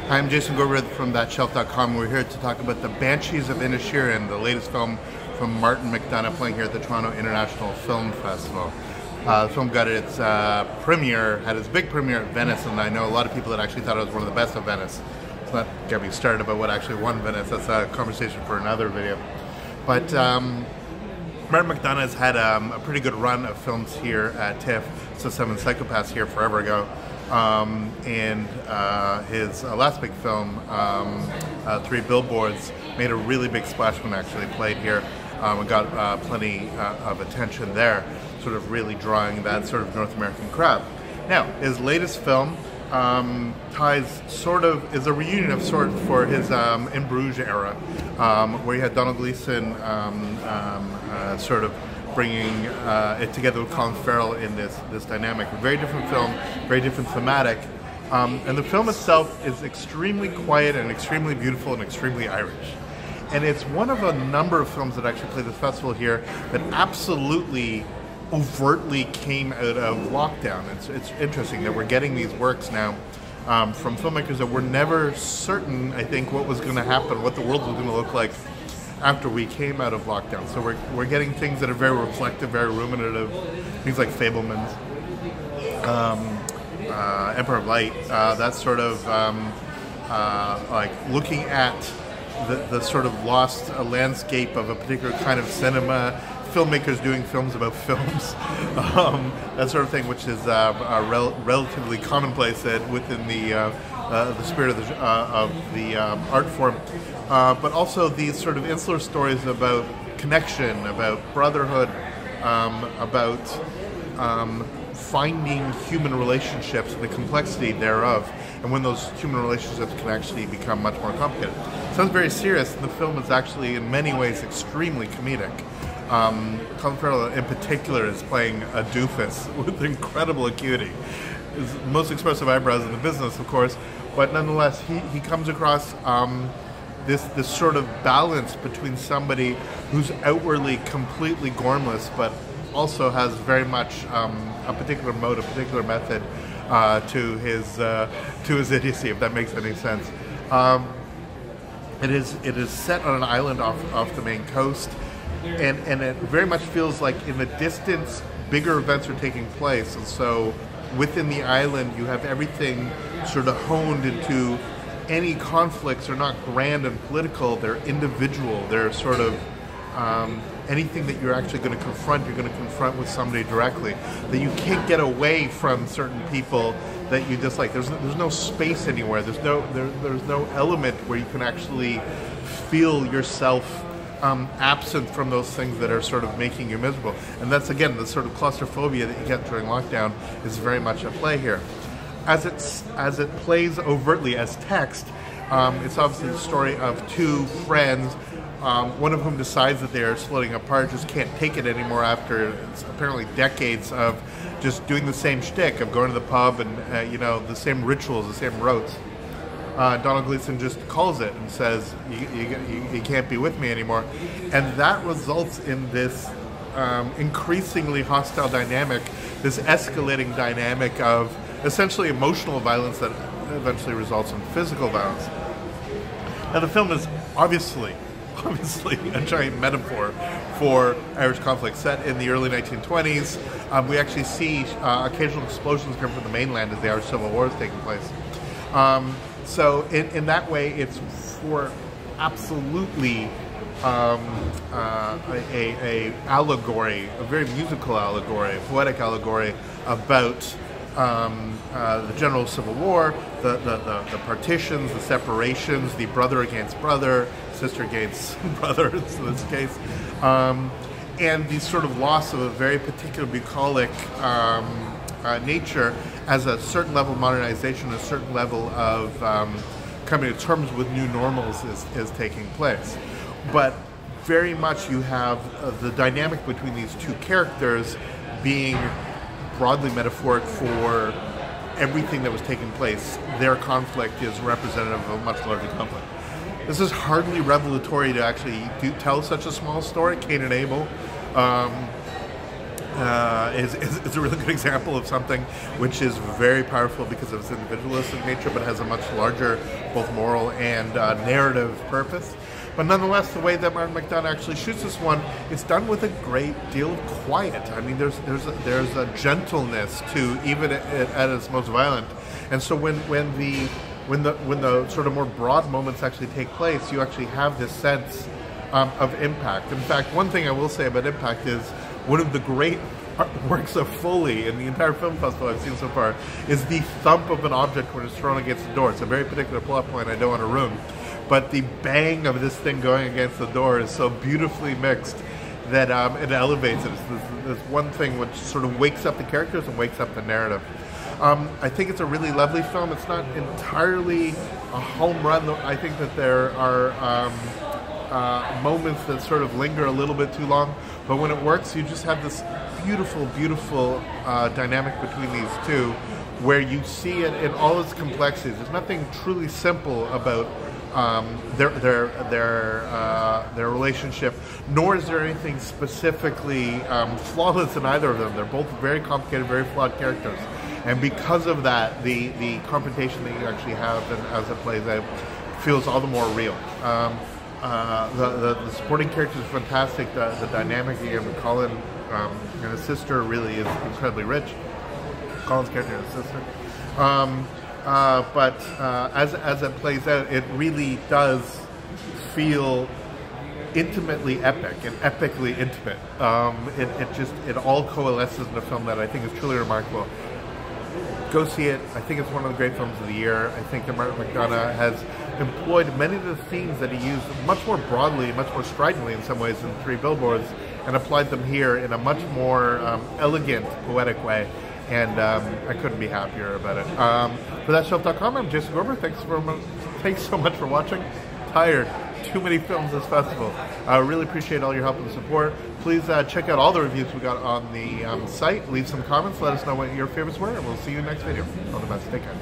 I'm Jason Gorberth from ThatShelf.com. We're here to talk about the Banshees of Inisherin, the latest film from Martin McDonagh, playing here at the Toronto International Film Festival. The film got its premiere, had its big premiere at Venice, and I know a lot of people that actually thought it was one of the best of Venice. Let's not get me started about what actually won Venice. That's a conversation for another video. But Martin McDonagh has had a pretty good run of films here at TIFF. So Seven Psychopaths here forever ago. And his last big film, Three Billboards, made a really big splash when it actually played here and got plenty of attention there, sort of really drawing that sort of North American crowd. Now, his latest film is a reunion of sorts for his In Bruges era, where you had Gleeson sort of bringing it together with Colin Farrell in this dynamic. A very different film, very different thematic. And the film itself is extremely quiet and extremely beautiful and extremely Irish. And it's one of a number of films that actually play this festival here that absolutely overtly came out of lockdown. It's interesting that we're getting these works now from filmmakers that were never certain, I think, what was going to happen, what the world was going to look like after we came out of lockdown. So we're getting things that are very reflective, very ruminative, things like Fableman's, Empire of Light, that sort of like looking at the sort of lost landscape of a particular kind of cinema, filmmakers doing films about films, that sort of thing, which is relatively commonplace within the spirit of the art form. But also these sort of insular stories about connection, about brotherhood, about finding human relationships and the complexity thereof, and when those human relationships can actually become much more complicated. It sounds very serious, and the film is actually in many ways extremely comedic. Colin Farrell in particular is playing a doofus with incredible acuity. His most expressive eyebrows in the business, of course, but nonetheless he comes across this sort of balance between somebody who's outwardly completely gormless, but also has very much a particular mode, a particular method to his idiocy, if that makes any sense. It is set on an island off the main coast, and it very much feels like in the distance bigger events are taking place, and so within the island you have everything sort of honed into any conflicts are not grand and political, they're individual, they're sort of anything that you're actually going to confront, you're going to confront with somebody directly. That you can't get away from certain people that you dislike. There's no space anywhere. There's no element where you can actually feel yourself absent from those things that are sort of making you miserable. And that's, again, the sort of claustrophobia that you get during lockdown is very much at play here. As it plays overtly as text, it's obviously the story of two friends, one of whom decides that they are splitting apart, just can't take it anymore after apparently decades of just doing the same shtick of going to the pub and the same rituals, the same rotes. Gleeson just calls it and says, you can't be with me anymore. And that results in this increasingly hostile dynamic, this escalating dynamic of essentially emotional violence that eventually results in physical violence. Now the film is obviously a giant metaphor for Irish conflict set in the early 1920s. We actually see occasional explosions come from the mainland as the Irish Civil War is taking place. So in that way, it's for absolutely a allegory, a very musical allegory, a poetic allegory about the general Civil War, the partitions, the separations, the brother against brother, sister against brother in this case, and the sort of loss of a very particular bucolic nature as a certain level of modernization, a certain level of coming to terms with new normals is taking place. But very much you have the dynamic between these two characters being broadly metaphoric for everything that was taking place. Their conflict is representative of a much larger conflict. This is hardly revelatory to actually tell such a small story, Cain and Abel. is a really good example of something which is very powerful because of its individualistic nature, but has a much larger, both moral and narrative purpose. But nonetheless, the way that Martin McDonagh actually shoots this one, it's done with a great deal of quiet. I mean, there's a gentleness to even at its most violent, and so when the sort of more broad moments actually take place, you actually have this sense of impact. In fact, one thing I will say about impact is one of the great works of Foley in the entire film festival I've seen so far is the thump of an object when it's thrown against the door. It's a very particular plot point I don't want to ruin, but the bang of this thing going against the door is so beautifully mixed that it elevates it. It's this one thing which sort of wakes up the characters and wakes up the narrative. I think it's a really lovely film. It's not entirely a home run, though. I think that there are moments that sort of linger a little bit too long, but when it works, you just have this beautiful, beautiful dynamic between these two, where you see it in all its complexities. There's nothing truly simple about their relationship, nor is there anything specifically flawless in either of them. They're both very complicated, very flawed characters, and because of that, the confrontation that you actually have and as it plays out feels all the more real. The supporting characters are fantastic. The dynamic again with Colin and his sister really is incredibly rich. Colin's character and his sister. But as it plays out, it really does feel intimately epic and epically intimate. It all coalesces in a film that I think is truly remarkable. Go see it. I think it's one of the great films of the year. I think that Martin McDonagh has employed many of the themes that he used much more broadly, much more stridently in some ways in Three Billboards, and applied them here in a much more elegant, poetic way. And I couldn't be happier about it. For ThatShelf.com, I'm Jason Gorber. Thanks so much for watching. Tired. Too many films this festival. I really appreciate all your help and support. Please check out all the reviews we got on the site. Leave some comments. Let us know what your favorites were, and we'll see you next video. All the best. Take care.